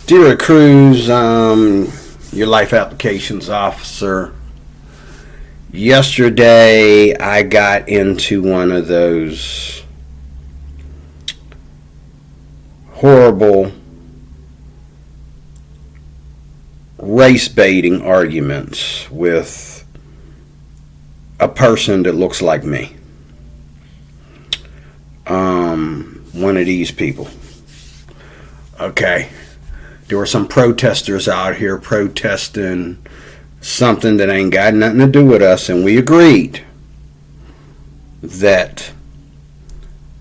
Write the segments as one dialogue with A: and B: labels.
A: Dear Cruz, your life applications officer. Yesterday, I got into one of those horrible race baiting arguments with a person that looks like me. One of these people. Okay. There were some protesters out here protesting something that ain't got nothing to do with us, and we agreed that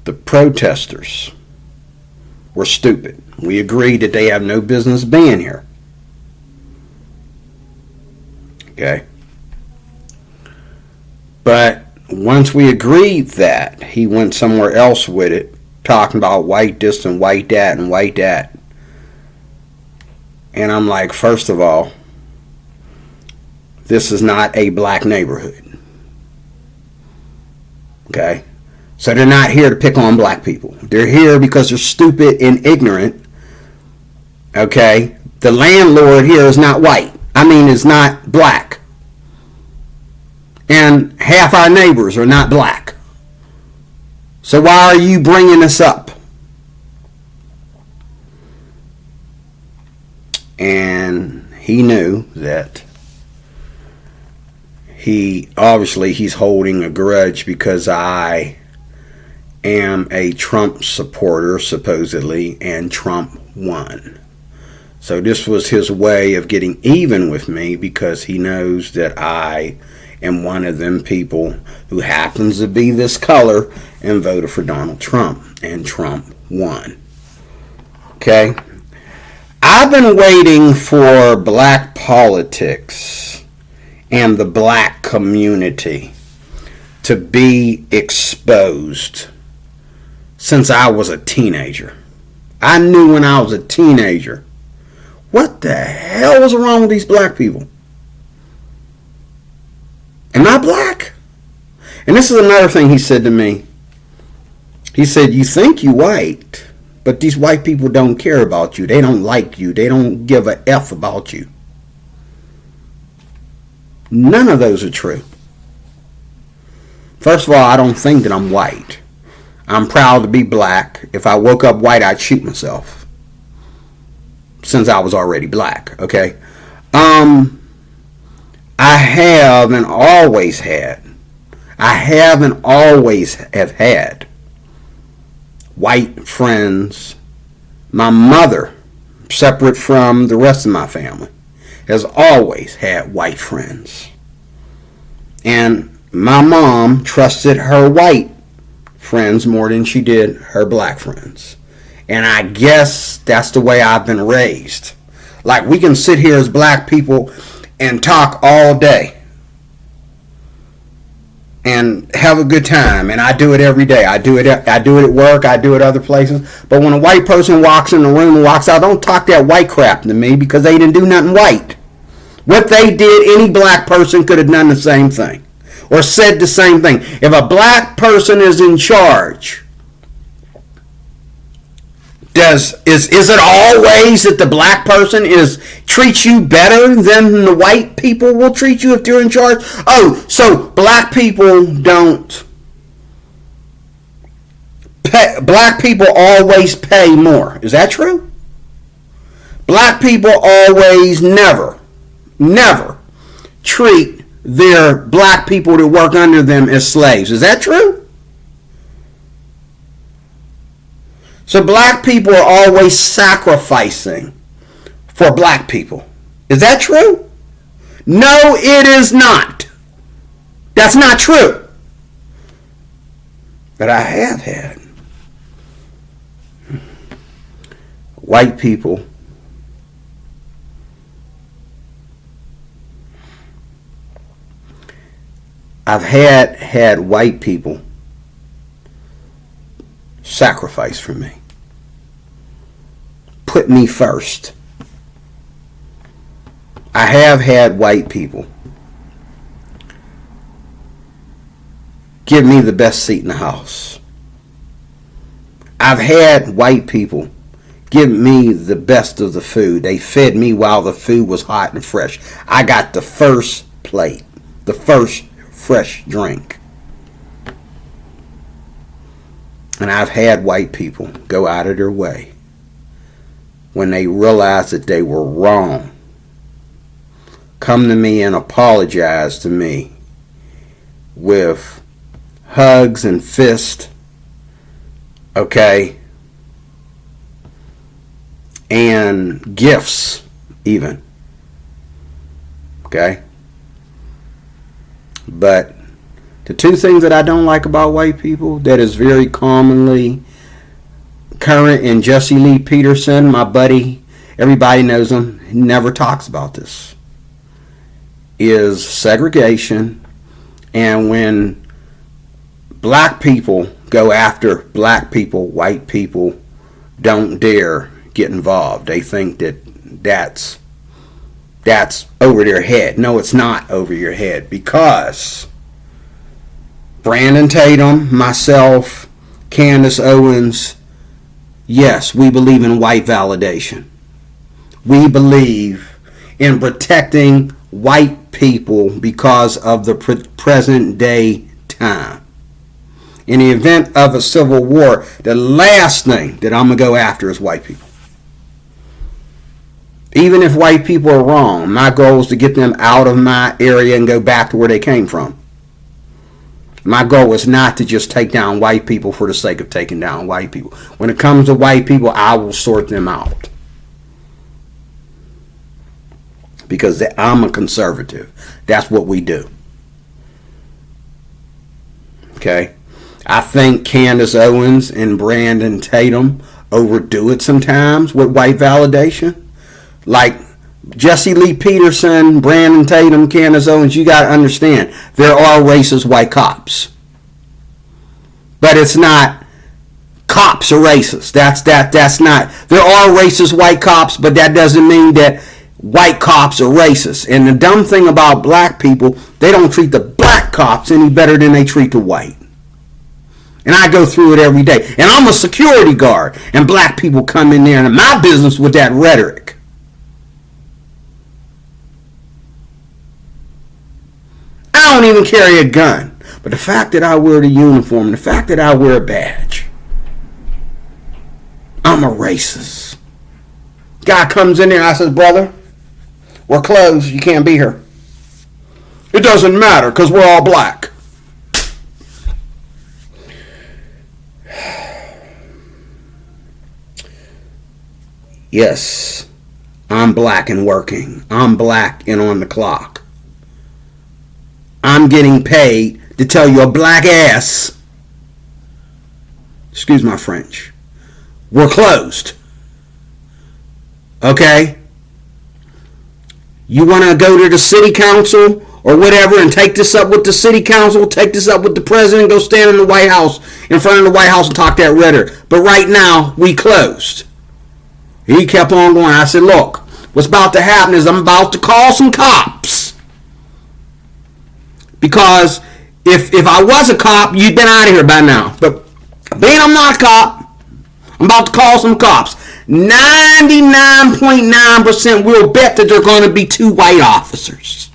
A: the protesters were stupid. We agreed that they have no business being here. Okay? But once we agreed that, he went somewhere else with it, talking about white this and white that and white that. And I'm like, first of all, this is not a black neighborhood. Okay? So they're not here to pick on black people. They're here because they're stupid and ignorant. Okay? The landlord here is not white. Is not black. And half our neighbors are not black. So why are you bringing this up? And he knew that he's holding a grudge because I am a Trump supporter, supposedly, and Trump won. So this was his way of getting even with me because he knows that I am one of them people who happens to be this color and voted for Donald Trump, and Trump won. Okay? I've been waiting for black politics and the black community to be exposed since I was a teenager. I knew when I was a teenager, what the hell was wrong with these black people? Am I black? And this is another thing he said to me. He said, you think you white, but these white people don't care about you. They don't like you. They don't give a F about you. None of those are true. First of all, I don't think that I'm white. I'm proud to be black. If I woke up white, I'd shoot myself. Since I was already black, okay? I have and always have had white friends. My mother, separate from the rest of my family, has always had white friends. And my mom trusted her white friends more than she did her black friends. And I guess that's the way I've been raised. Like, we can sit here as black people and talk all day and have a good time, and I do it every day. I do it at work, I do it other places. But when a white person walks in the room and walks out, don't talk that white crap to me because they didn't do nothing white. What they did, any black person could have done the same thing or said the same thing. If a black person is in charge, is it always that the black person treats you better than the white people will treat you if they're in charge? Oh, so black people don't pay, black people always pay more. Is that true? Black people always never treat their black people that work under them as slaves. Is that true? So black people are always sacrificing for black people. Is that true? No, it is not. That's not true. But I have had white people I've had white people sacrifice for me. Put me first. I have had white people give me the best seat in the house. I've had white people give me the best of the food. They fed me while the food was hot and fresh. I got the first plate, the first fresh drink. And I've had white people go out of their way when they realized that they were wrong, come to me and apologize to me with hugs and fists, okay, and gifts even, okay. But the two things that I don't like about white people that is very commonly current in Jesse Lee Peterson, my buddy, everybody knows him, he never talks about this, is segregation. And when black people go after black people, white people don't dare get involved. They think that that's over their head. No, it's not over your head, because Brandon Tatum, myself, Candace Owens, yes, we believe in white validation. We believe in protecting white people because of the present day time. In the event of a civil war, the last thing that I'm going to go after is white people. Even if white people are wrong, my goal is to get them out of my area and go back to where they came from. My goal is not to just take down white people for the sake of taking down white people. When it comes to white people, I will sort them out. Because I'm a conservative. That's what we do. Okay? I think Candace Owens and Brandon Tatum overdo it sometimes with white validation. Like Jesse Lee Peterson, Brandon Tatum, Candace Owens, you got to understand, there are racist white cops. But it's not cops are racist. That's not. There are racist white cops, but that doesn't mean that white cops are racist. And the dumb thing about black people, they don't treat the black cops any better than they treat the white. And I go through it every day. And I'm a security guard. And black people come in there and my business with that rhetoric. I don't even carry a gun. But the fact that I wear the uniform, the fact that I wear a badge, I'm a racist. Guy comes in there, I says, brother, we're closed. You can't be here. It doesn't matter because we're all black. Yes, I'm black and working. I'm black and on the clock. I'm getting paid to tell your black ass, excuse my French, we're closed. Okay? You want to go to the city council or whatever and take this up with the city council, take this up with the president, go stand in the White House, in front of the White House and talk that rhetoric. But right now, we closed. He kept on going. I said, look, what's about to happen is I'm about to call some cops. Because if I was a cop, you'd been out of here by now. But being I'm not a cop, I'm about to call some cops. 99.9% will bet that they're going to be two white officers.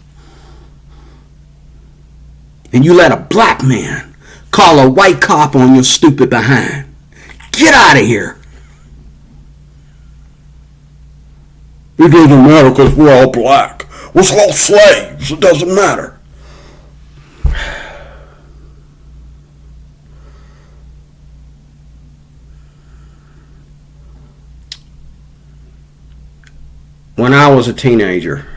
A: And you let a black man call a white cop on your stupid behind. Get out of here. It doesn't matter because we're all black. We're all slaves. It doesn't matter. When I was a teenager,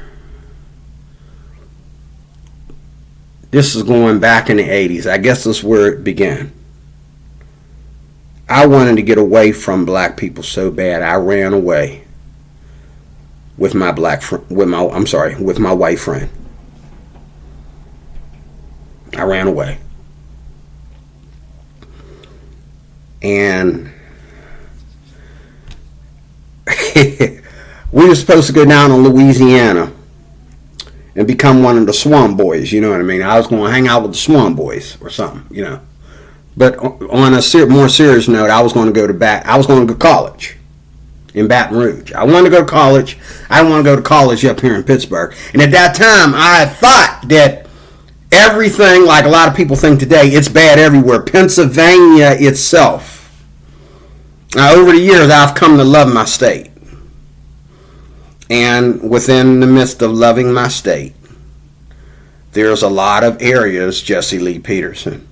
A: this is going back in the 80s. I guess that's where it began. I wanted to get away from black people so bad, I ran away with my with my white friend. I ran away. And we were supposed to go down to Louisiana and become one of the Swamp Boys, you know what I mean? I was going to hang out with the Swamp Boys or something, you know. But on a more serious note, I was going to go to college in Baton Rouge. I wanted to go to college. I didn't want to go to college up here in Pittsburgh. And at that time, I thought that everything, like a lot of people think today, it's bad everywhere. Pennsylvania itself. Now, over the years, I've come to love my state. And within the midst of loving my state, there's a lot of areas, Jesse Lee Peterson,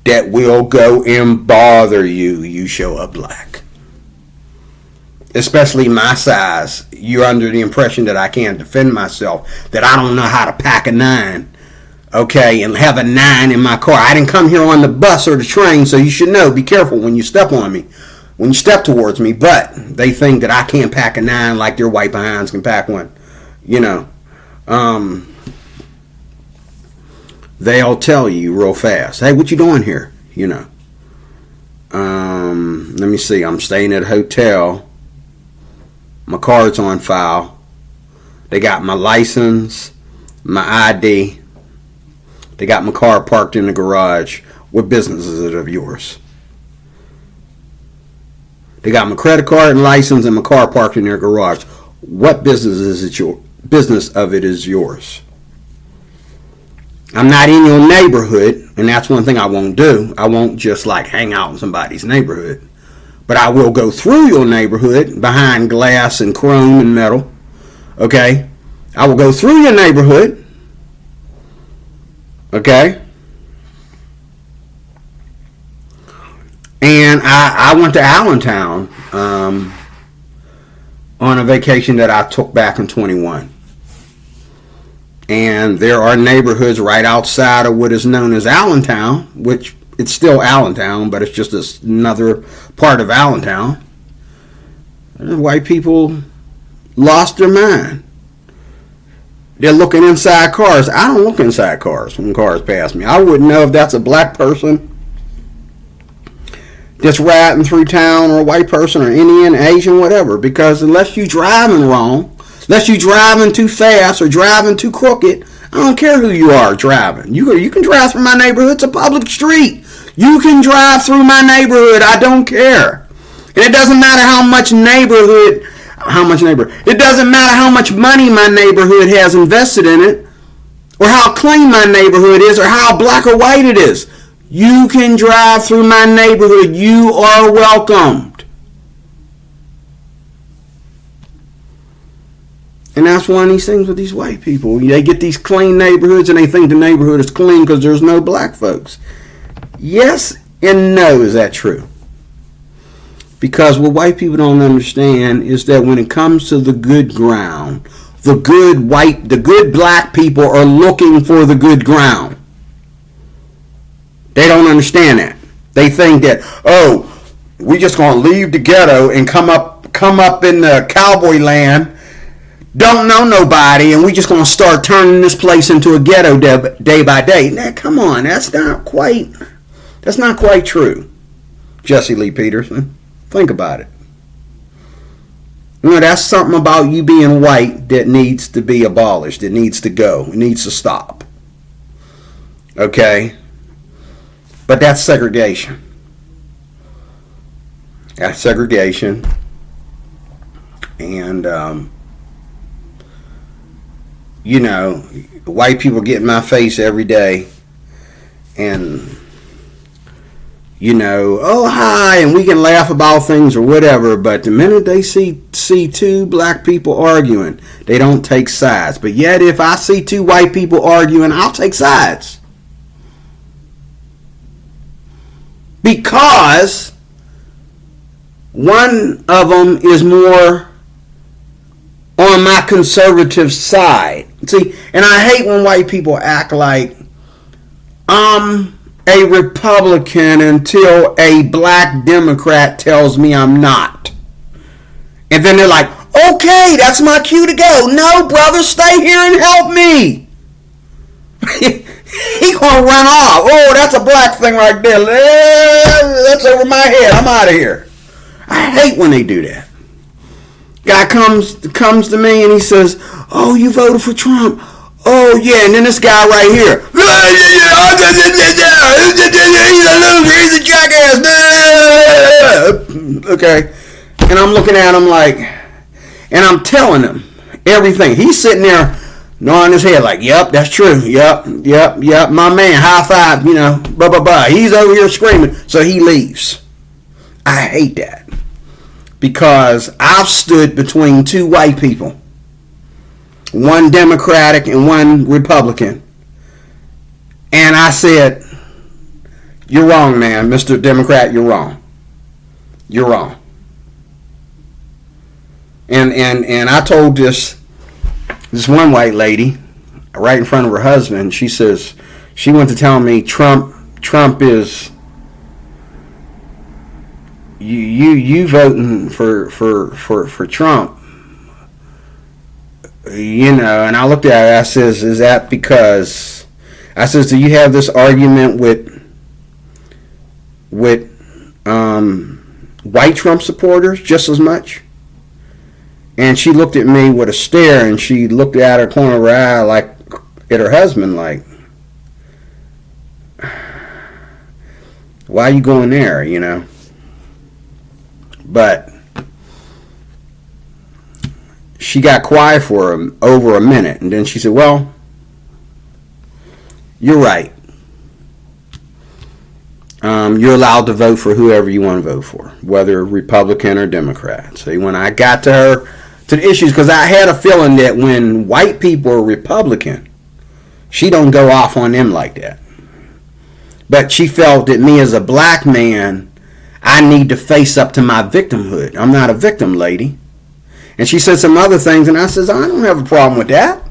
A: that will go and bother you. You show up black. Especially my size. You're under the impression that I can't defend myself, that I don't know how to pack a 9, okay, and have a 9 in my car. I didn't come here on the bus or the train, so you should know, be careful when you step on me, when you step towards me. But they think that I can't pack a 9 like their white behinds can pack one. You know, they'll tell you real fast, hey, what you doing here? You know, let me see, I'm staying at a hotel. My card's on file. They got my license, my ID. They got my car parked in the garage. What business is it of yours? They got my credit card and license and my car parked in their garage. What business is it business of it is yours? I'm not in your neighborhood, and that's one thing I won't do. I won't just like hang out in somebody's neighborhood. But I will go through your neighborhood behind glass and chrome and metal. Okay? I will go through your neighborhood. Okay? And I went to Allentown on a vacation that I took back in 21. And there are neighborhoods right outside of what is known as Allentown, which it's still Allentown, but it's just another part of Allentown. And white people lost their mind. They're looking inside cars. I don't look inside cars when cars pass me. I wouldn't know if that's a black person just riding through town, or a white person, or Indian, Asian, whatever. Because unless you're driving wrong, unless you're driving too fast or driving too crooked, I don't care who you are driving. You can drive through my neighborhood. It's a public street. You can drive through my neighborhood. I don't care. And it doesn't matter it doesn't matter how much money my neighborhood has invested in it, or how clean my neighborhood is, or how black or white it is. You can drive through my neighborhood. You are welcomed. And that's one of these things with these white people. They get these clean neighborhoods and they think the neighborhood is clean because there's no black folks. Yes and no. Is that true? Because what white people don't understand is that when it comes to the good ground, the good black people are looking for the good ground. They don't understand that. They think that, oh, we just going to leave the ghetto and come up in the cowboy land, don't know nobody, and we just going to start turning this place into a ghetto day by day. Now, come on, that's not quite true. Jesse Lee Peterson, think about it. You know, that's something about you being white that needs to be abolished. It needs to go. It needs to stop. Okay? But that's segregation. That's segregation. And, you know, white people get in my face every day and, you know, oh, hi, and we can laugh about things or whatever, but the minute they see two black people arguing, they don't take sides. But yet, if I see two white people arguing, I'll take sides. Because one of them is more on my conservative side. See, and I hate when white people act like I'm a Republican until a black Democrat tells me I'm not. And then they're like, okay, that's my cue to go. No, brother, stay here and help me. He gonna run off. Oh, that's a black thing right there. That's over my head. I'm out of here. I hate when they do that. Guy comes to me and he says, oh, you voted for Trump. Oh, yeah, and then this guy right here. He's a loser. He's a jackass. Okay. And I'm looking at him like, and I'm telling him everything. He's sitting there nodding his head like, yep, that's true. Yep, my man, high five, blah, blah, blah. He's over here screaming. So he leaves. I hate that. Because I've stood between two white people. One Democratic and one Republican. And I said, you're wrong, man. Mr. Democrat, you're wrong. You're wrong. And I told this one white lady right in front of her husband. She says, she went to tell me Trump is you voting for Trump. And I looked at her. I says, is that because, I says, do you have this argument with white Trump supporters just as much? And she looked at me with a stare, and she looked at her corner of her eye like at her husband like, why are you going there, But she got quiet for over a minute, and then she said, well, you're right. You're allowed to vote for whoever you want to vote for, whether Republican or Democrat. So when I got to the issues, because I had a feeling that when white people are Republican, she don't go off on them like that. But she felt that me as a black man, I need to face up to my victimhood. I'm not a victim, lady. And she said some other things, and I says, I don't have a problem with that.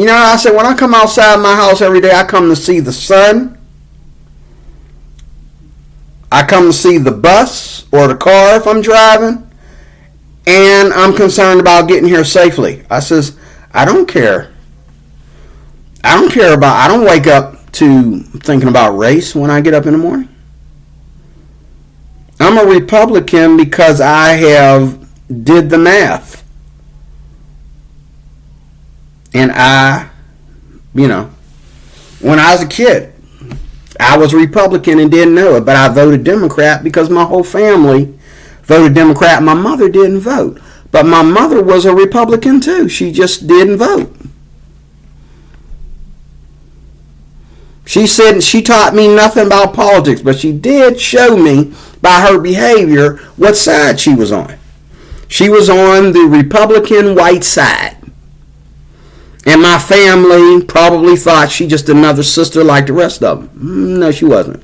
A: I said, when I come outside my house every day, I come to see the sun. I come to see the bus or the car if I'm driving. And I'm concerned about getting here safely. I says, I don't care. I don't wake up to thinking about race when I get up in the morning. I'm a Republican because I have did the math. And when I was a kid, I was a Republican and didn't know it, but I voted Democrat because my whole family voted Democrat. My mother didn't vote, but my mother was a Republican too. She just didn't vote. She said she taught me nothing about politics, but she did show me by her behavior what side she was on. She was on the Republican white side. And my family probably thought she just another sister like the rest of them. No, she wasn't.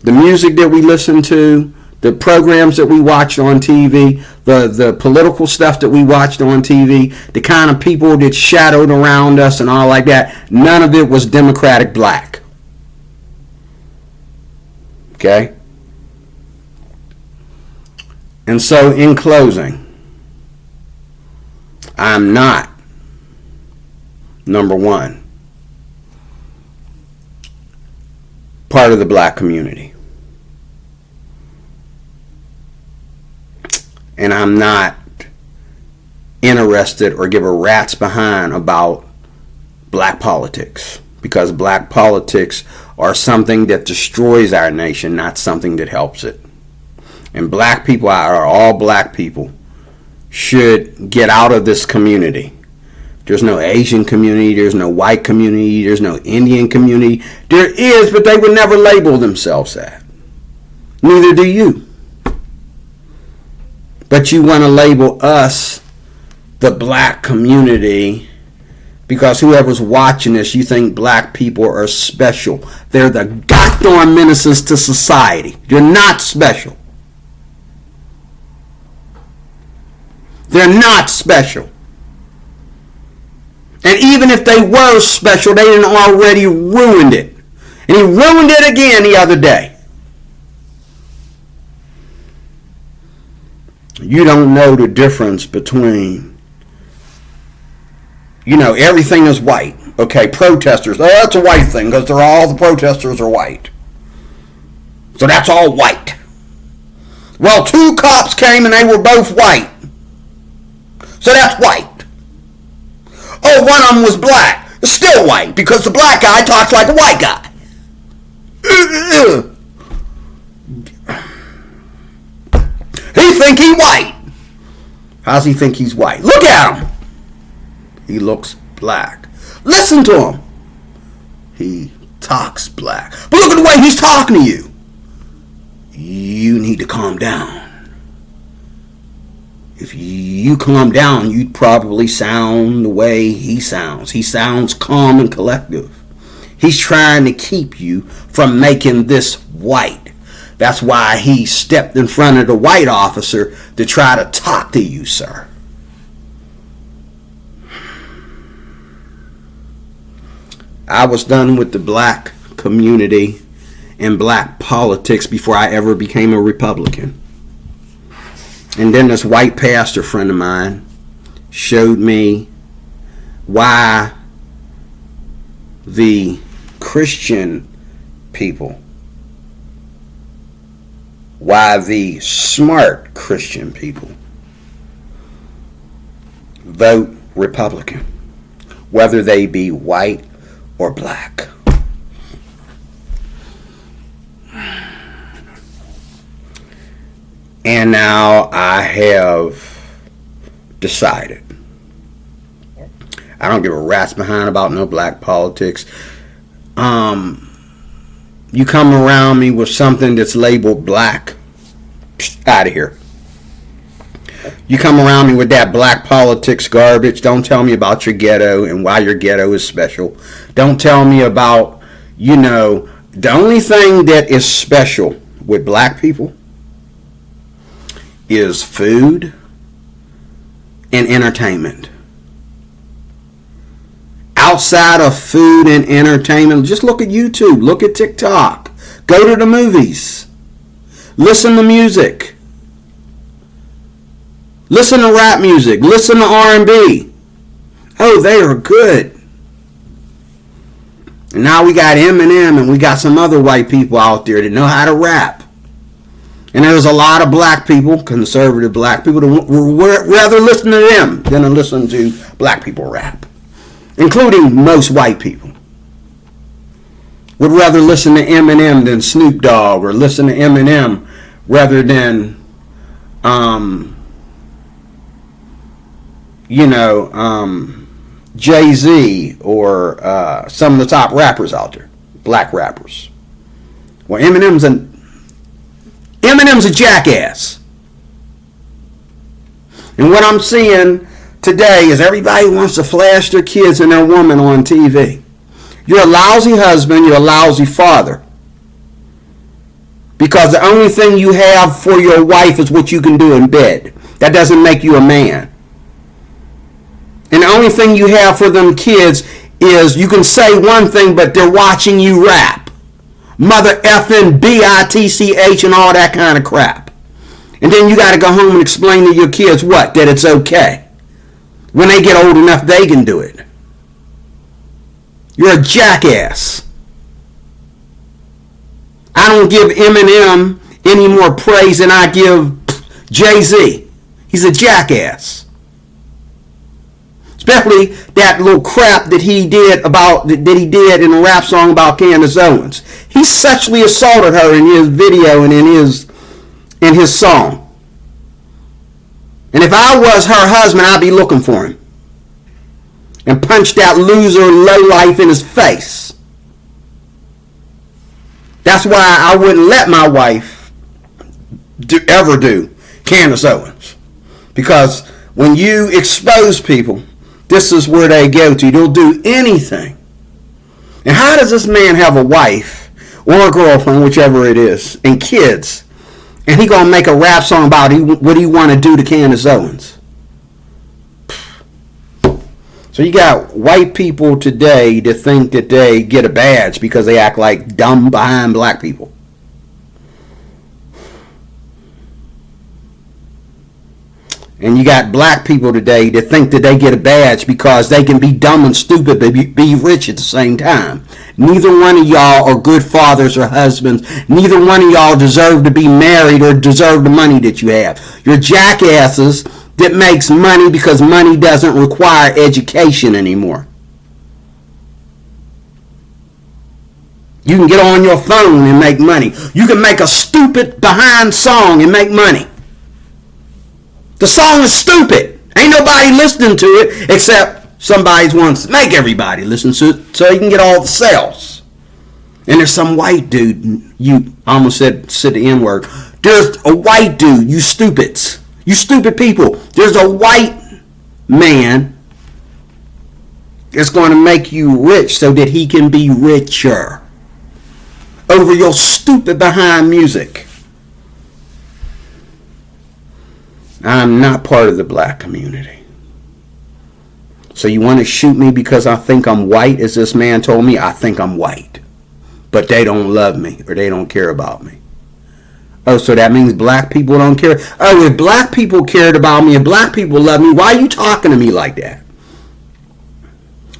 A: The music that we listened to, the programs that we watched on TV, the political stuff that we watched on TV, the kind of people that shadowed around us and all like that, none of it was Democratic black. Okay? And so in closing, I'm not, number one, part of the black community. And I'm not interested or give a rat's behind about black politics, because black politics are something that destroys our nation, not something that helps it. And black people, all black people, should get out of this community. There's no Asian community, there's no white community, there's no Indian community. There is, but they would never label themselves that. Neither do you. But you want to label us the black community because whoever's watching this, you think black people are special. They're the goddamn menaces to society. You're not special. They're not special. And even if they were special, they didn't already ruined it. And he ruined it again the other day. You don't know the difference between, everything is white. Okay, protesters, that's a white thing because all the protesters are white. So that's all white. Well, 2 cops came and they were both white. So that's white. Oh, one of them was black. It's still white because the black guy talks like a white guy. How's he think he's white? Look at him. He looks black. Listen to him. He talks black. But look at the way he's talking to you. You need to calm down. If you calm down, you'd probably sound the way he sounds. He sounds calm and collective. He's trying to keep you from making this white. That's why he stepped in front of the white officer to try to talk to you, sir. I was done with the black community and black politics before I ever became a Republican. And then this white pastor friend of mine showed me why the Christian people, why the smart Christian people vote Republican, whether they be white or black. And now I have decided. I don't give a rat's behind about no black politics. You come around me with something that's labeled black, out of here. You come around me with that black politics garbage. Don't tell me about your ghetto and why your ghetto is special. Don't tell me about, the only thing that is special with black people is food and entertainment. Outside of food and entertainment, just look at YouTube, look at TikTok, go to the movies, listen to music, listen to rap music, listen to R&B. Oh, they are good. And now we got Eminem and we got some other white people out there that know how to rap. And there's a lot of black people, conservative black people, that would rather listen to them than to listen to black people rap. Including most white people. Would rather listen to Eminem than Snoop Dogg, or listen to Eminem rather than, Jay-Z or some of the top rappers out there. Black rappers. Well, Eminem's a jackass. And what I'm seeing today is everybody wants to flash their kids and their woman on TV. You're a lousy husband, you're a lousy father. Because the only thing you have for your wife is what you can do in bed. That doesn't make you a man. And the only thing you have for them kids is you can say one thing, but they're watching you rap. Mother effing bitch and all that kind of crap. And then you got to go home and explain to your kids what? That it's okay. When they get old enough, they can do it. You're a jackass. I don't give Eminem any more praise than I give Jay-Z. He's a jackass. Especially that little crap that he did in a rap song about Candace Owens. He sexually assaulted her in his video and in his song. And if I was her husband, I'd be looking for him. And punch that loser lowlife in his face. That's why I wouldn't let my wife ever do Candace Owens. Because when you expose people, this is where they go to. They'll do anything. And how does this man have a wife or a girlfriend, whichever it is, and kids, and he gonna make a rap song about what he want to do to Candace Owens? So you got white people today that think that they get a badge because they act like dumb behind black people. And you got black people today that think that they get a badge because they can be dumb and stupid but be rich at the same time. Neither one of y'all are good fathers or husbands. Neither one of y'all deserve to be married or deserve the money that you have. You're jackasses that makes money because money doesn't require education anymore. You can get on your phone and make money. You can make a stupid behind song and make money. The song is stupid. Ain't nobody listening to it except somebody wants to make everybody listen to it so you can get all the sales. And there's some white dude, you almost said the N-word. There's a white dude, you stupids. You stupid people. There's a white man that's going to make you rich so that he can be richer over your stupid behind music. I'm not part of the black community. So you want to shoot me because I think I'm white, as this man told me? I think I'm white. But they don't love me or they don't care about me. Oh, so that means black people don't care? Oh, if black people cared about me, if black people love me, why are you talking to me like that?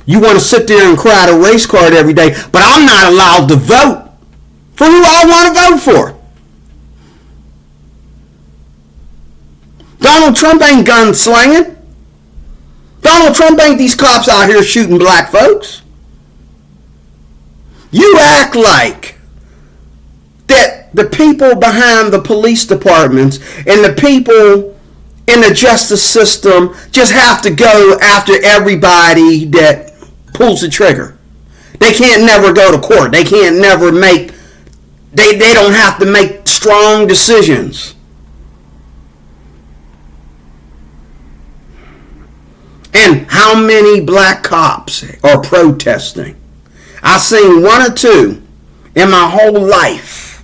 A: You want to sit there and cry at a race card every day, but I'm not allowed to vote for who I want to vote for. Donald Trump ain't gun slinging. Donald Trump ain't these cops out here shooting black folks. You act like that the people behind the police departments and the people in the justice system just have to go after everybody that pulls the trigger. They can't never go to court. They can't never make, they don't have to make strong decisions. And how many black cops are protesting? I've seen one or two in my whole life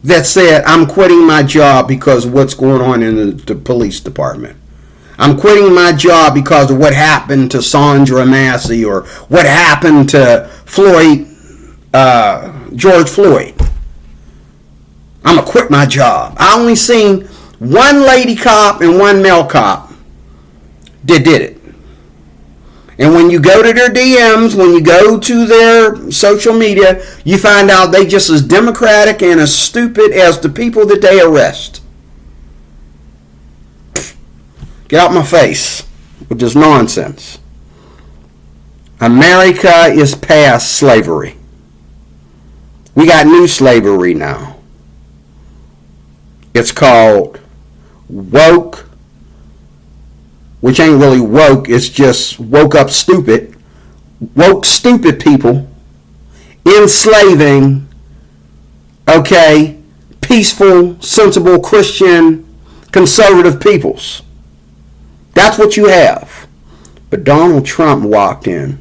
A: that said, I'm quitting my job because of what's going on in the police department. I'm quitting my job because of what happened to Sandra Massey or what happened to George Floyd. I'm going to quit my job. I only seen one lady cop and one male cop that did it. And when you go to their DMs, when you go to their social media, you find out they just as democratic and as stupid as the people that they arrest. Get out my face with this nonsense. America is past slavery. We got new slavery now. It's called woke, which ain't really woke, it's just woke up stupid. Woke stupid people enslaving, peaceful, sensible, Christian, conservative peoples. That's what you have. But Donald Trump walked in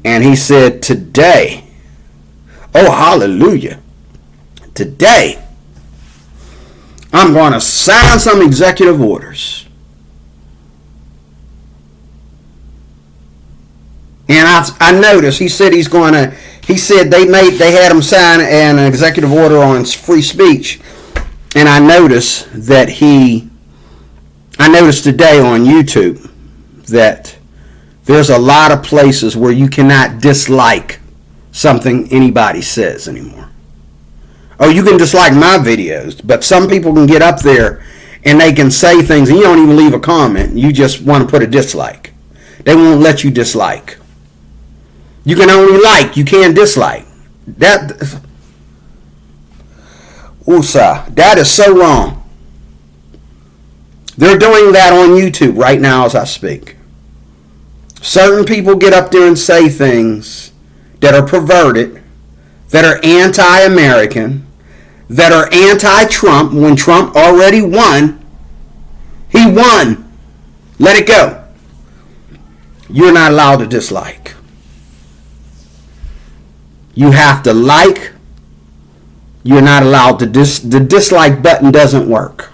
A: and he said, today, oh hallelujah, today, I'm going to sign some executive orders. And I noticed he said they had him sign an executive order on free speech. And I noticed today on YouTube that there's a lot of places where you cannot dislike something anybody says anymore. Oh, you can dislike my videos, but some people can get up there and they can say things and you don't even leave a comment. You just want to put a dislike. They won't let you dislike. You can only like, you can't dislike. That is so wrong. They're doing that on YouTube right now as I speak. Certain people get up there and say things that are perverted, that are anti-American, that are anti-Trump when Trump already won. He won. Let it go. You're not allowed to dislike. You have to like. You're not allowed to the dislike button doesn't work.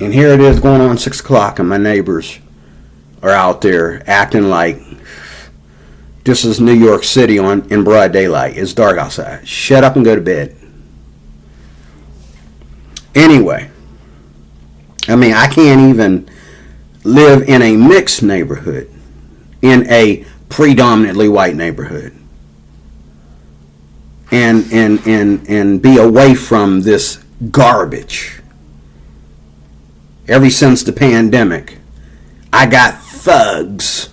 A: And here it is going on 6 o'clock and my neighbors are out there acting like this is New York City in broad daylight. It's dark outside. Shut up and go to bed. Anyway, I can't even live in a mixed neighborhood, in a predominantly white neighborhood, and be away from this garbage. Ever since the pandemic, I got thugs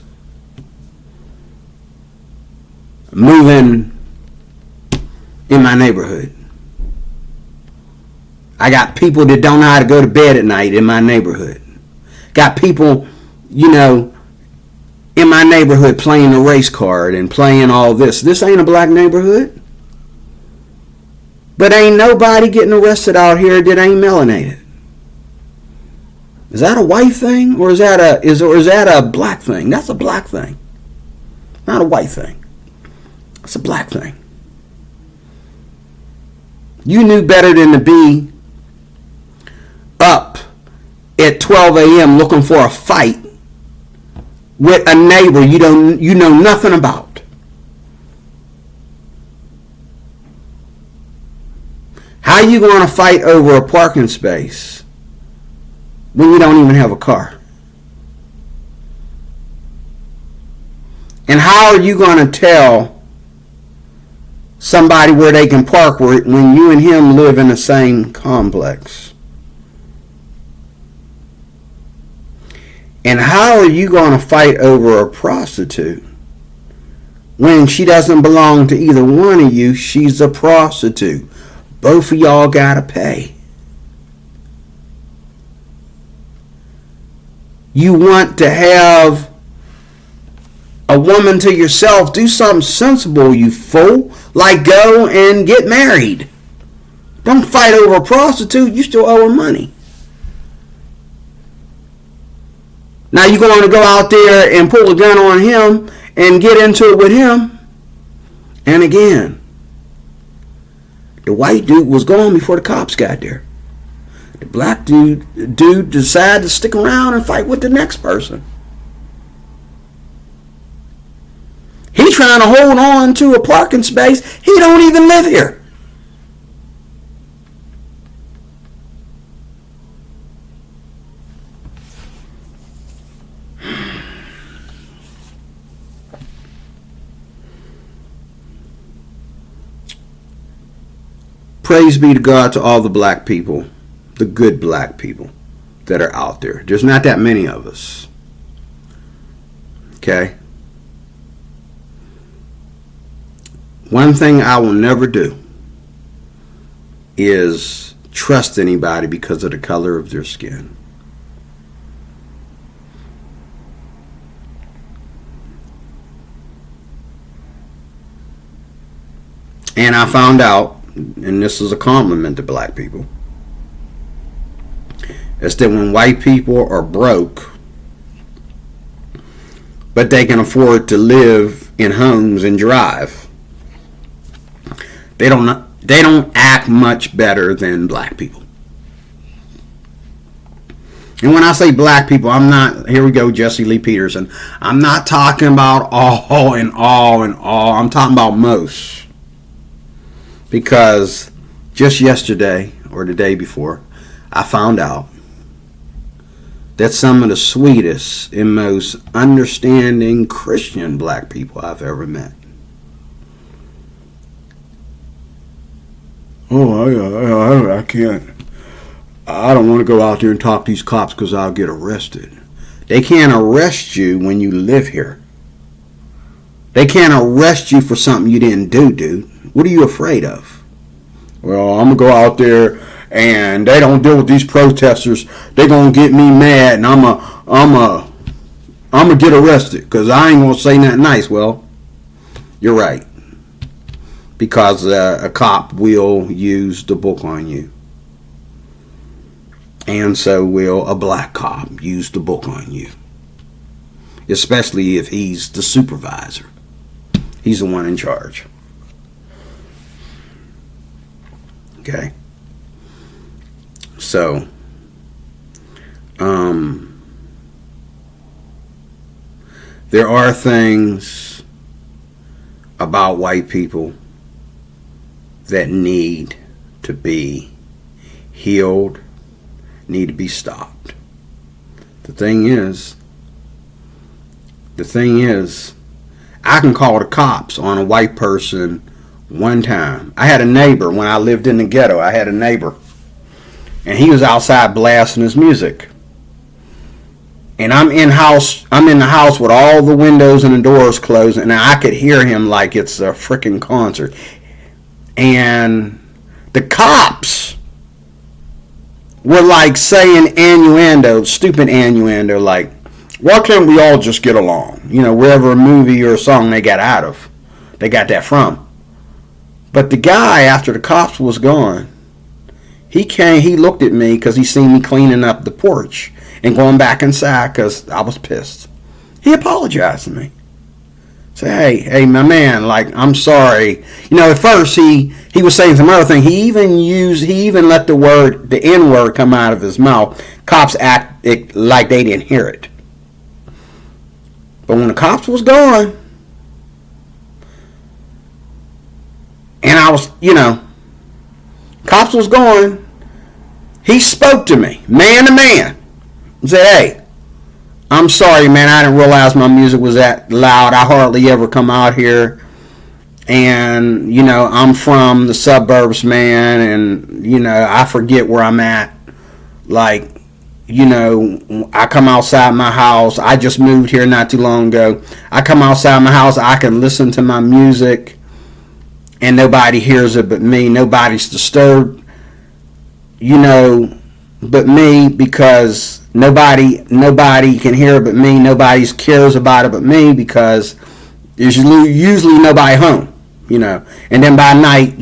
A: moving in my neighborhood. I got people that don't know how to go to bed at night in my neighborhood. Got people, in my neighborhood playing the race card and playing all this. This ain't a black neighborhood. But ain't nobody getting arrested out here that ain't melanated. Is that a white thing, or is that a black thing? That's a black thing, not a white thing. It's a black thing. You knew better than to be up at 12 a.m. looking for a fight with a neighbor you know nothing about. How are you going to fight over a parking space when you don't even have a car? And how are you going to tell somebody where they can park when you and him live in the same complex? And how are you going to fight over a prostitute when she doesn't belong to either one of you? She's a prostitute. Both of y'all got to pay. You want to have a woman to yourself? Do something sensible, you fool. Like go and get married. Don't fight over a prostitute. You still owe her money. Now you're going to go out there and pull a gun on him and get into it with him. And again, the white dude was gone before the cops got there. The black dude decided to stick around and fight with the next person. He's trying to hold on to a parking space. He don't even live here. Praise be to God to all the black people, the good black people that are out there. There's not that many of us. Okay? One thing I will never do is trust anybody because of the color of their skin. And I found out, and this is a compliment to black people, is that when white people are broke, but they can afford to live in homes and drive, they don't act much better than black people. And when I say black people, I'm not, here we go, Jesse Lee Peterson, I'm not talking about all. I'm talking about most. Because just yesterday or the day before, I found out that some of the sweetest and most understanding Christian black people I've ever met. I can't. I don't want to go out there and talk to these cops because I'll get arrested. They can't arrest you when you live here. They can't arrest you for something you didn't do, dude. What are you afraid of? Well, I'm going to go out there and they don't deal with these protesters. They're going to get me mad and I'm going to get arrested because I ain't going to say nothing nice. Well, you're right. Because a cop will use the book on you. And so will a black cop use the book on you. Especially if he's the supervisor. He's the one in charge. Okay. So, there are things about white people that need to be healed, need to be stopped. The thing is, I can call the cops on a white person one time. I had a neighbor when I lived in the ghetto. I had a neighbor, and he was outside blasting his music. And I'm in the house with all the windows and the doors closed, and I could hear him like it's a freaking concert. And the cops were like saying stupid innuendo, like, why can't we all just get along? Wherever a movie or a song they got that from. But the guy, after the cops was gone, he looked at me because he seen me cleaning up the porch and going back inside because I was pissed. He apologized to me. Say, hey, my man, like, I'm sorry. At first he was saying some other thing. He even let the N word come out of his mouth. Cops act like they didn't hear it. But when the cops was gone, and I was, cops was gone, he spoke to me, man to man, and said, hey, I'm sorry, man, I didn't realize my music was that loud. I hardly ever come out here. And, I'm from the suburbs, man, and, I forget where I'm at. Like, I come outside my house. I just moved here not too long ago. I come outside my house. I can listen to my music, and nobody hears it but me. Nobody's disturbed, but me, because nobody can hear it but me. Nobody cares about it but me, because there's usually nobody home, And then by night,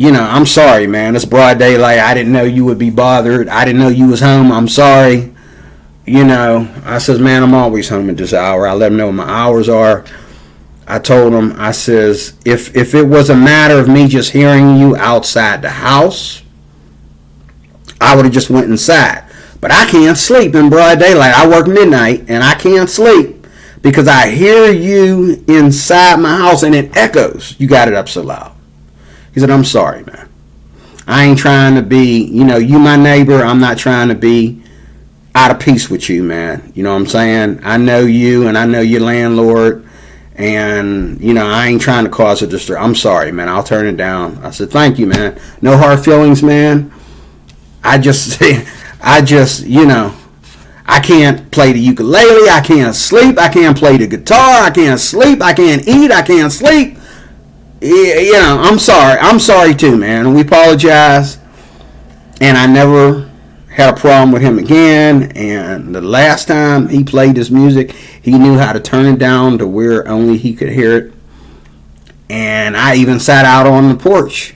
A: I'm sorry, man. It's broad daylight. I didn't know you would be bothered. I didn't know you was home. I'm sorry. I says, man, I'm always home at this hour. I let them know what my hours are. I told him, I says, if it was a matter of me just hearing you outside the house, I would have just went inside. But I can't sleep in broad daylight. I work midnight, and I can't sleep because I hear you inside my house, and it echoes. You got it up so loud. He said, I'm sorry, man. I ain't trying to be, you my neighbor. I'm not trying to be out of peace with you, man. You know what I'm saying? I know you, and I know your landlord. And, I ain't trying to cause a disturbance. I'm sorry, man. I'll turn it down. I said, thank you, man. No hard feelings, man. I can't play the ukulele. I can't sleep. I can't play the guitar. I can't sleep. I can't eat. I can't sleep. I'm sorry. I'm sorry too, man. We apologize. And I never had a problem with him again. And the last time he played his music, he knew how to turn it down to where only he could hear it. And I even sat out on the porch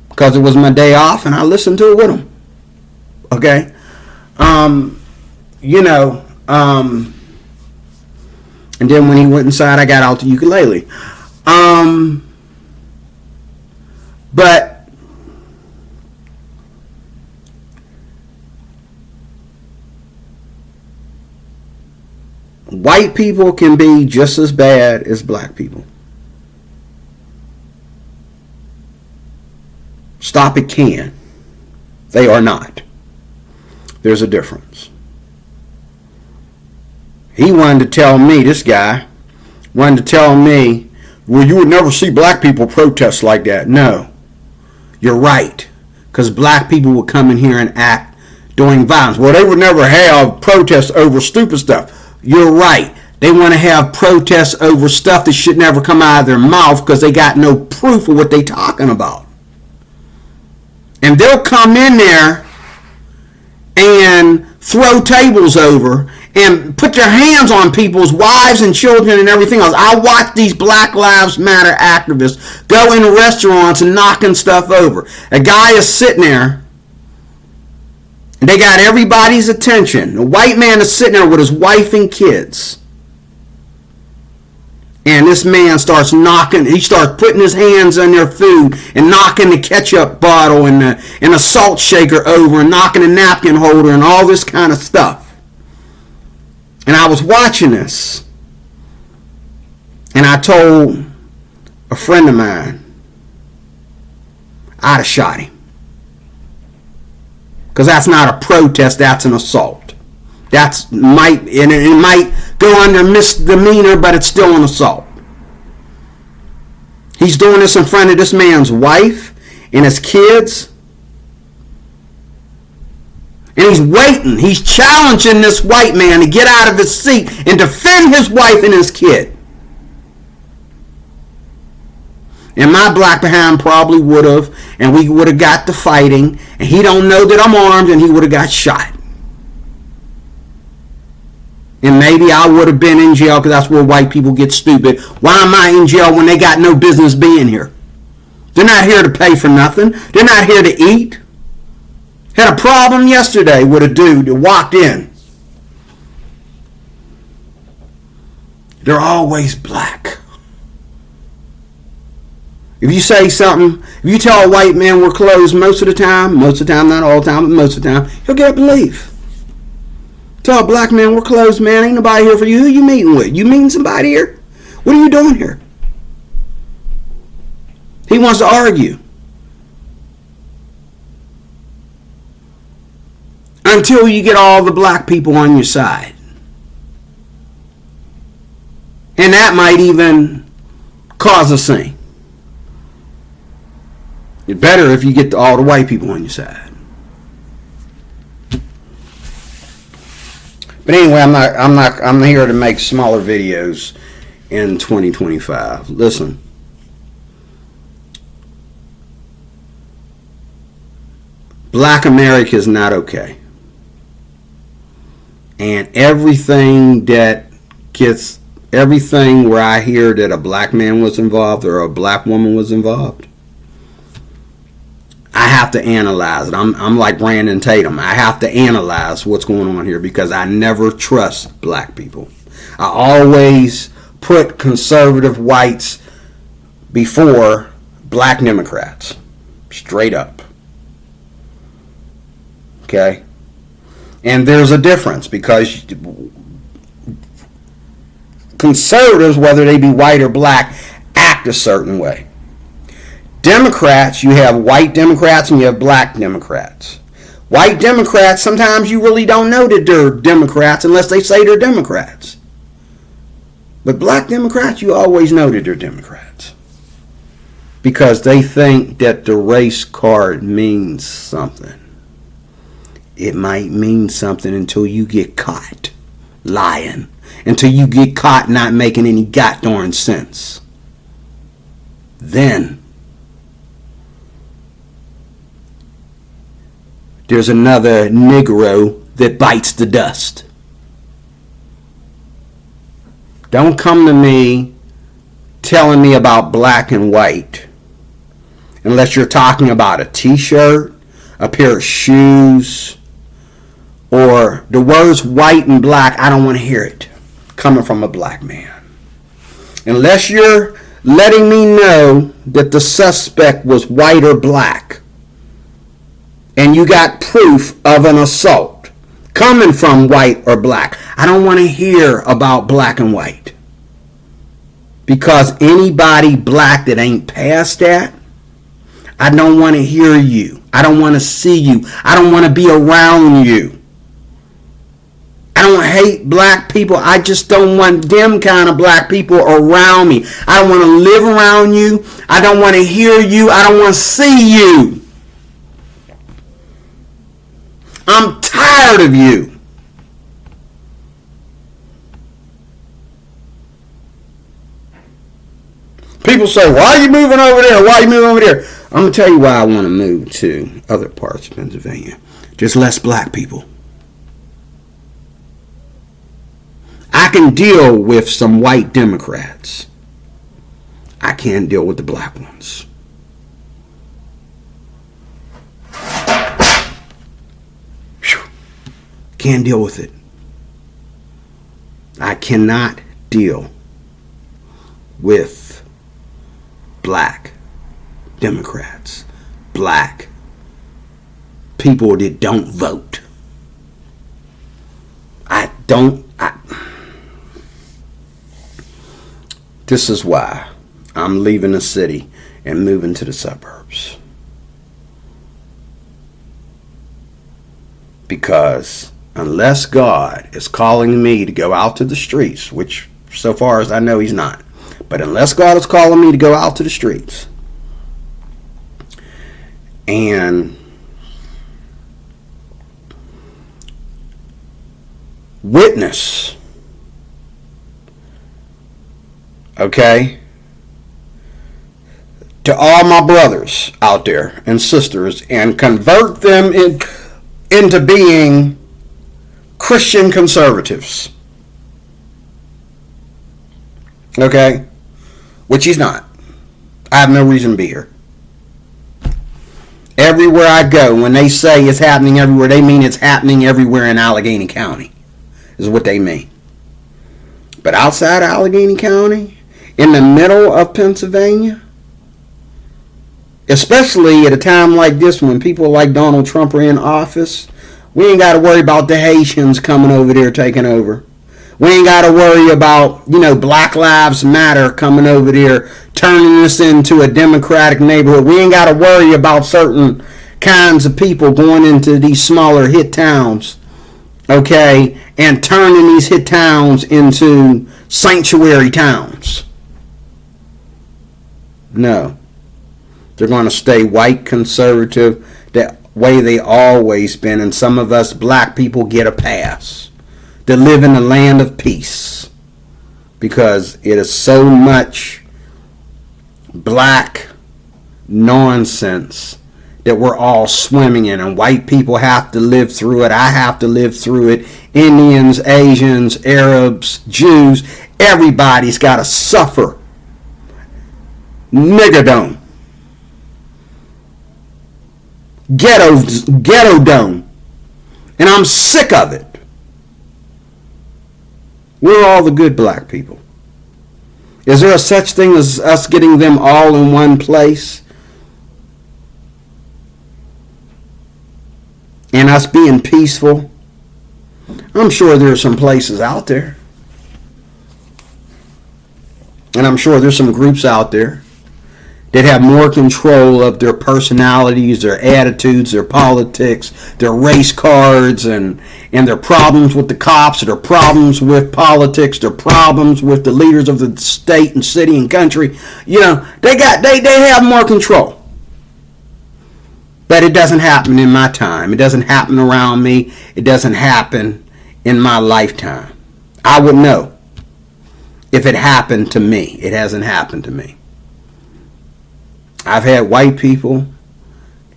A: because it was my day off, and I listened to it with him. Okay? And then when he went inside, I got out the ukulele. But white people can be just as bad as black people. Stop it can. They are not. There's a difference. He wanted to tell me, this guy wanted to tell me, well, you would never see black people protest like that. No, you're right. Because black people would come in here and act doing violence. Well, they would never have protests over stupid stuff. You're right. They want to have protests over stuff that should never come out of their mouth because they got no proof of what they talking about. And they'll come in there and throw tables over and put their hands on people's wives and children and everything else. I watch these Black Lives Matter activists go into restaurants and knocking stuff over. A guy is sitting there, and they got everybody's attention. The white man is sitting there with his wife and kids. And this man starts knocking, he starts putting his hands on their food and knocking the ketchup bottle and a salt shaker over and knocking a napkin holder and all this kind of stuff. And I was watching this. And I told a friend of mine, I'd have shot him. Because that's not a protest, that's an assault. It might go under misdemeanor, but it's still an assault. He's doing this in front of this man's wife and his kids. And he's waiting. He's challenging this white man to get out of his seat and defend his wife and his kid. And my black behind probably would have, and we would have got to fighting, and he don't know that I'm armed, and he would have got shot. And maybe I would have been in jail, because that's where white people get stupid. Why am I in jail when they got no business being here? They're not here to pay for nothing. They're not here to eat. Had a problem yesterday with a dude that walked in. They're always black. If you say something, if you tell a white man we're closed most of the time, not all the time, but most of the time, he'll get up and leave. Tell a black man we're closed, man, ain't nobody here for you. Who you meeting with? You meeting somebody here? What are you doing here? He wants to argue. Until you get all the black people on your side. And that might even cause a scene. It's better if you get all the white people on your side. But anyway, I'm here to make smaller videos in 2025. Listen. Black America is not okay. And everything where I hear that a black man was involved or a black woman was involved, I have to analyze it. I'm like Brandon Tatum. I have to analyze what's going on here because I never trust black people. I always put conservative whites before black Democrats. Straight up. Okay? And there's a difference because conservatives, whether they be white or black, act a certain way. Democrats, you have white Democrats and you have black Democrats. White Democrats, sometimes you really don't know that they're Democrats unless they say they're Democrats. But black Democrats, you always know that they're Democrats. Because they think that the race card means something. It might mean something until you get caught lying. Until you get caught not making any goddamn sense. Then there's another Negro that bites the dust. Don't come to me telling me about black and white unless you're talking about a t-shirt, a pair of shoes, or the words white and black. I don't want to hear it coming from a black man. Unless you're letting me know that the suspect was white or black, and you got proof of an assault coming from white or black, I don't want to hear about black and white. Because anybody black that ain't past that, I don't want to hear you. I don't want to see you. I don't want to be around you. I don't hate black people. I just don't want them kind of black people around me. I don't want to live around you. I don't want to hear you. I don't want to see you. I'm tired of you. People say, why are you moving over there? Why are you moving over there? I'm going to tell you why I want to move to other parts of Pennsylvania. Just less black people. I can deal with some white Democrats. I can't deal with the black ones. Can't deal with it. I cannot deal with black Democrats, black people that don't vote. This is why I'm leaving the city and moving to the suburbs. Because unless God is calling me to go out to the streets, which so far as I know he's not, but unless God is calling me to go out to the streets and witness, okay, to all my brothers out there and sisters and convert them into being Christian conservatives. Okay? Which he's not. I have no reason to be here. Everywhere I go, when they say it's happening everywhere, they mean it's happening everywhere in Allegheny County, is what they mean. But outside of Allegheny County, in the middle of Pennsylvania, especially at a time like this when people like Donald Trump are in office, we ain't got to worry about the Haitians coming over there taking over. We ain't got to worry about, Black Lives Matter coming over there, turning us into a democratic neighborhood. We ain't got to worry about certain kinds of people going into these smaller hit towns, okay, and turning these hit towns into sanctuary towns. No. They're going to stay white conservative that way they always been, and some of us black people get a pass to live in the land of peace because it is so much black nonsense that we're all swimming in, and white people have to live through it. I have to live through it. Indians, Asians, Arabs, Jews, everybody's got to suffer. Niggerdom. Ghetto dome. And I'm sick of it. We're all the good black people. Is there a such thing as us getting them all in one place? And us being peaceful? I'm sure there are some places out there. And I'm sure there's some groups out there that have more control of their personalities, their attitudes, their politics, their race cards, and their problems with the cops, their problems with politics, their problems with the leaders of the state and city and country. They have more control. But it doesn't happen in my time. It doesn't happen around me. It doesn't happen in my lifetime. I would know if it happened to me. It hasn't happened to me. I've had white people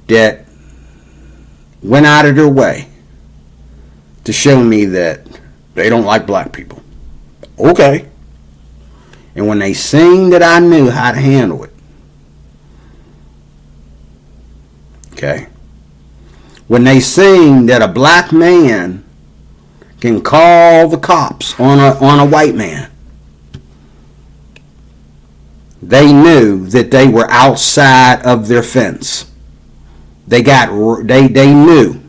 A: that went out of their way to show me that they don't like black people. Okay. And when they seen that I knew how to handle it. Okay. When they seen that a black man can call the cops on a white man, they knew that they were outside of their fence. They knew.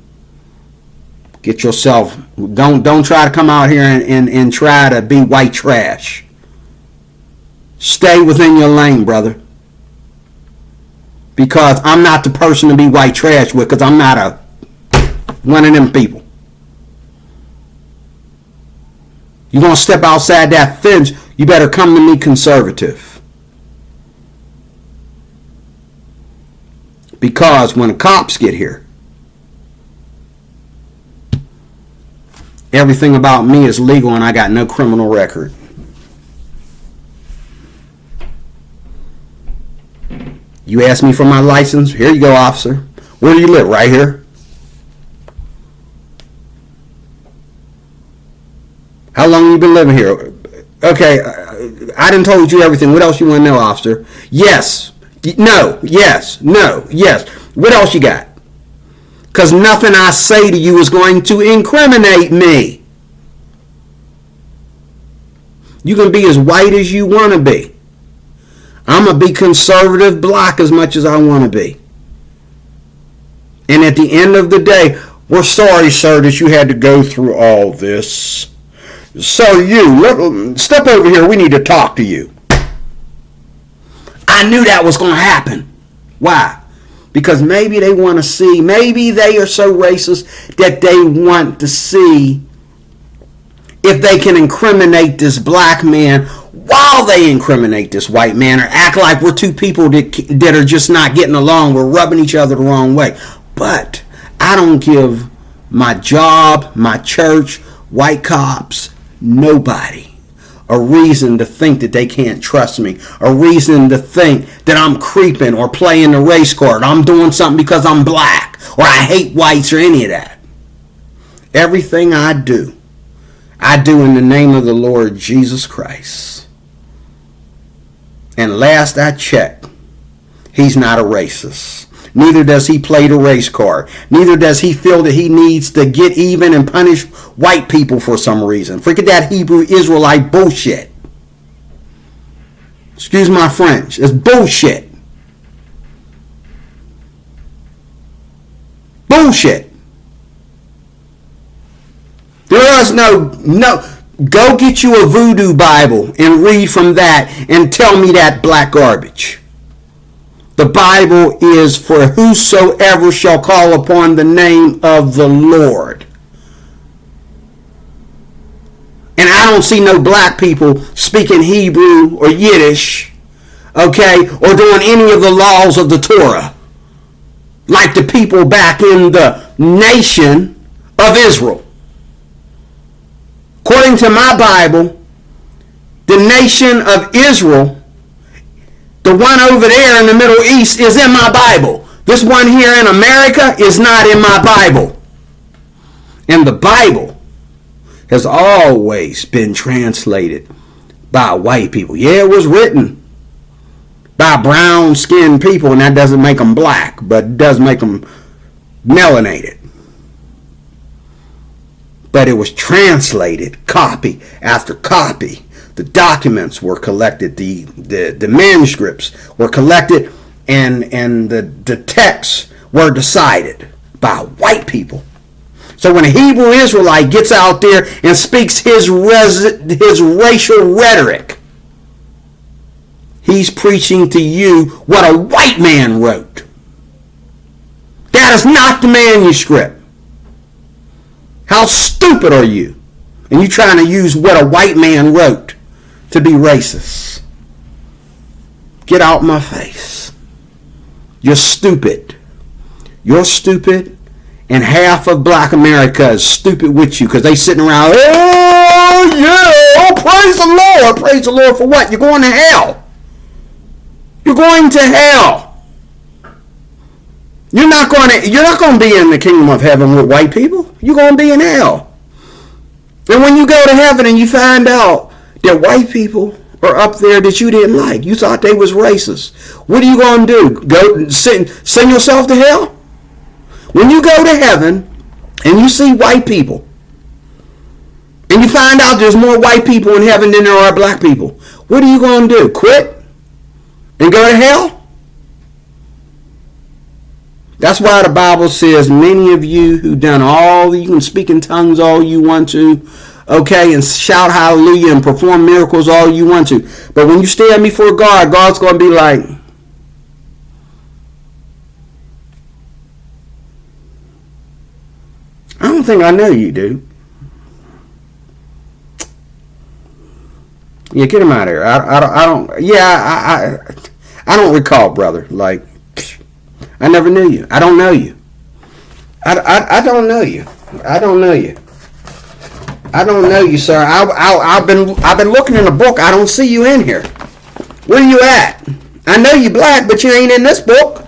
A: Get yourself, don't try to come out here and try to be white trash. Stay within your lane, brother. Because I'm not the person to be white trash with, because I'm not one of them people. You're going to step outside that fence, you better come to me conservative. Because when the cops get here, everything about me is legal and I got no criminal record. You ask me for my license? Here you go, officer. Where do you live? Right here. How long have you been living here? Okay, I done told you everything. What else you want to know, officer? Yes. No. Yes. No. Yes. What else you got? Because nothing I say to you is going to incriminate me. You can be as white as you want to be. I'm going to be conservative black as much as I want to be. And at the end of the day, we're sorry, sir, that you had to go through all this. So step over here. We need to talk to you. I knew that was going to happen. Why? Because maybe they want to see, maybe they are so racist that they want to see if they can incriminate this black man while they incriminate this white man, or act like we're two people that are just not getting along. We're rubbing each other the wrong way. But I don't give my job, my church, white cops, nobody. A reason to think that they can't trust me. A reason to think that I'm creeping or playing the race card. I'm doing something because I'm black or I hate whites or any of that. Everything I do in the name of the Lord Jesus Christ. And last I checked, he's not a racist. Neither does he play the race card. Neither does he feel that he needs to get even and punish white people for some reason. Forget that Hebrew Israelite bullshit. Excuse my French. It's bullshit. Bullshit. There is no. Go get you a voodoo Bible and read from that and tell me that black garbage. The Bible is for whosoever shall call upon the name of the Lord. And I don't see no black people speaking Hebrew or Yiddish, okay, or doing any of the laws of the Torah, like the people back in the nation of Israel. According to my Bible, the nation of Israel, the one over there in the Middle East, is in my Bible. This one here in America is not in my Bible. And the Bible has always been translated by white people. Yeah, it was written by brown-skinned people, and that doesn't make them black, but it does make them melanated. But it was translated copy after copy. The documents were collected, the manuscripts were collected, and the texts were decided by white people. So when a Hebrew Israelite gets out there and speaks his racial rhetoric, he's preaching to you what a white man wrote. That is not the manuscript. How stupid are you? And you trying to use what a white man wrote to be racist. Get out my face. You're stupid. You're stupid, and half of black America is stupid with you because they sitting around, oh yeah, oh praise the Lord. Praise the Lord for what? You're going to hell. You're going to hell. You're not going to be in the kingdom of heaven with white people. You're going to be in hell. And when you go to heaven and you find out that white people are up there that you didn't like, you thought they was racist, what are you going to do? Go send yourself to hell? When you go to heaven and you see white people and you find out there's more white people in heaven than there are black people, what are you going to do? Quit and go to hell? That's why the Bible says many of you who done you can speak in tongues all you want to, okay, and shout hallelujah and perform miracles all you want to. But when you stand before God, God's going to be like, I don't think I know you, dude. Yeah, get him out of here. I don't recall, brother. Like, I never knew you. I don't know you. I don't know you. I don't know you. I don't know you, sir. I've been looking in the book. I don't see you in here. Where are you at? I know you black, but you ain't in this book.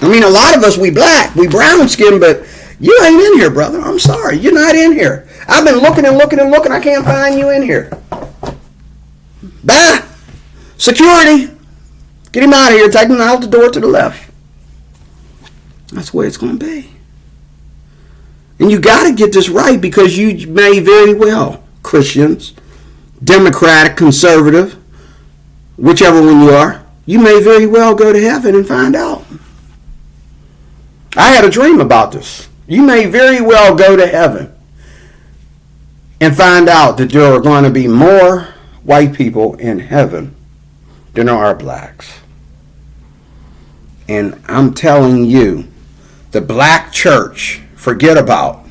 A: I mean, a lot of us, we black, we brown skin, but you ain't in here, brother. I'm sorry. You're not in here. I've been looking and looking and looking. I can't find you in here. Bye. Security. Get him out of here. Take him out the door to the left. That's where it's going to be. And you got to get this right, because you may very well, Christians, Democratic, conservative, whichever one you are, you may very well go to heaven and find out. I had a dream about this. You may very well go to heaven and find out that there are going to be more white people in heaven than there are blacks. And I'm telling you, the black church, forget about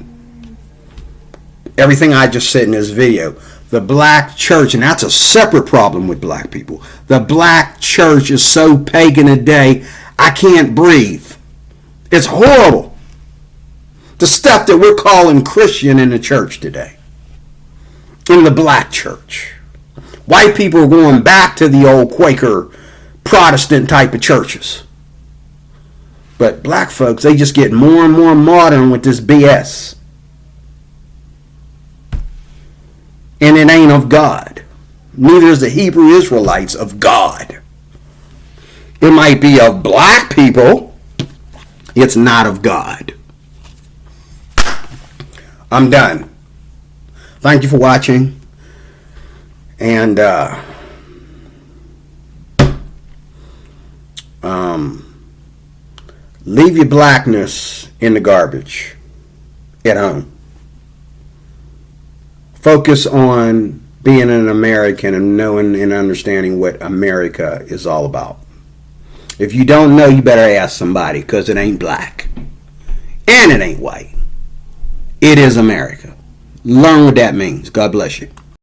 A: everything I just said in this video. The black church, and that's a separate problem with black people. The black church is so pagan today, I can't breathe. It's horrible The stuff that we're calling Christian in the church today. In the black church. White people are going back to the old Quaker Protestant type of churches. But black folks, they just get more and more modern with this BS. And it ain't of God. Neither is the Hebrew Israelites of God. It might be of black people. It's not of God. I'm done. Thank you for watching. And leave your blackness in the garbage at home. Focus on being an American and knowing and understanding what America is all about. If you don't know, you better ask somebody, because it ain't black. And it ain't white. It is America. Learn what that means. God bless you.